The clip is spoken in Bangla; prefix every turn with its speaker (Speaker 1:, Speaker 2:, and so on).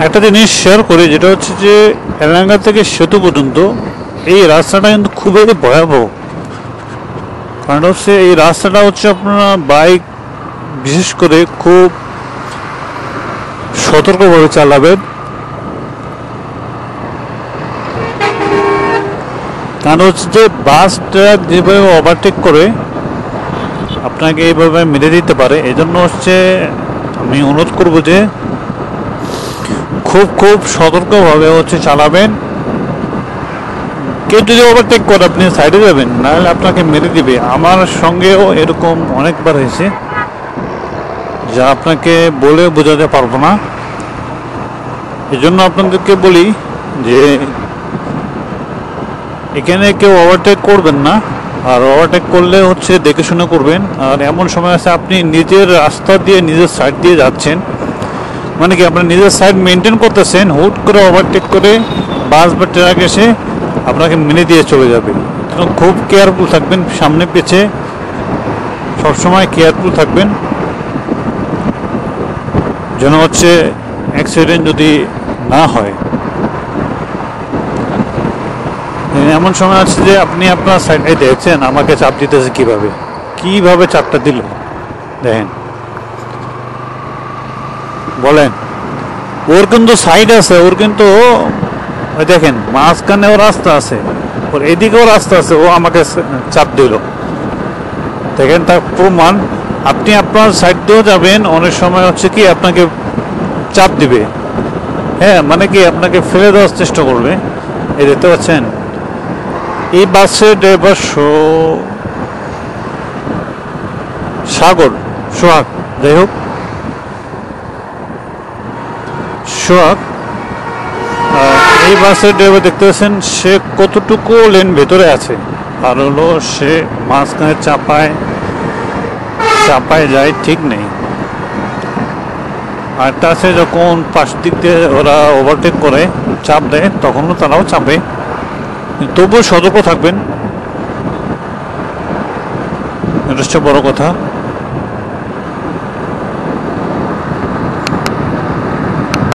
Speaker 1: একটা জিনিস শেয়ার করি, যেটা হচ্ছে যে এলাঙ্গা থেকে সেতু পর্যন্ত এই রাস্তাটা কিন্তু খুবই ভয়াবহ। কারণ হচ্ছে এই রাস্তাটা হচ্ছে আপনারা বাইক বিশেষ করে খুব সতর্কভাবে চালাবেন। কারণ হচ্ছে যে বাস ট্রাক যেভাবে ওভারটেক করে আপনাকে এইভাবে মেরে দিতে পারে। এই জন্য হচ্ছে আমি অনুরোধ করব যে খুব খুব সতর্কভাবে হচ্ছে চালাবেন। কেউ যদি ওভারটেক করে আপনি সাইডে যাবেন, নাহলে আপনাকে মেরে দিবে। আমার সঙ্গেও এরকম অনেকবার হয়েছে, যা আপনাকে বলে বোঝাতে পারবো না। এই জন্য আপনাদেরকে বলি যে এখানে কেউ ওভারটেক করবেন না, আর ওভারটেক করলে হচ্ছে দেখে শুনে করবেন। আর এমন সময় আছে আপনি নিজের রাস্তা দিয়ে নিজের সাইড দিয়ে যাচ্ছেন, মানে কি আপনার নিজের সাইড মেনটেন করতেছেন, হুট করে ওভারটেক করে বাস বা ট্রাক এসে আপনাকে মেনে দিয়ে চলে যাবে। খুব কেয়ারফুল থাকবেন, সামনে পেছে সবসময় কেয়ারফুল থাকবেন, যেন হচ্ছে অ্যাক্সিডেন্ট যদি না হয়। এমন সময় আছে যে আপনি আপনার সাইডে দেখছেন আমাকে চাপ দিতেছে, কিভাবে চাপটা দিল দেখেন। বলেন, ওর কিন্তু সাইড আছে, ওর কিন্তু দেখেন মাঝখানেও রাস্তা আছে, ওর এদিকেও রাস্তা আছে, ও আমাকে চাপ দিল। দেখেন তার প্রমাণ। আপনি আপনার সাইড দিয়েও যাবেন, অনেক সময় হচ্ছে কি আপনাকে চাপ দিবে। হ্যাঁ, মানে কি আপনাকে ফেলে দেওয়ার চেষ্টা করবে। এই দেখতে পাচ্ছেন এই বাসের ড্রাইভার সোহাগ, যাই হোক সোহাগ, এই বাসের ড্রাইভার দেখতে পাচ্ছেন সে কতটুকু লেন ভেতরে আছে। আর হলো সে মাঝখানে চাপায় যায়, ঠিক নেই। আরটা আছে যখন পাশ দিক দিয়ে ওরা ওভারটেক করে চাপ দেয়, তখনও তারাও চাপে। তবুও সতর্ক থাকবেন, এটা হচ্ছে বড় কথা।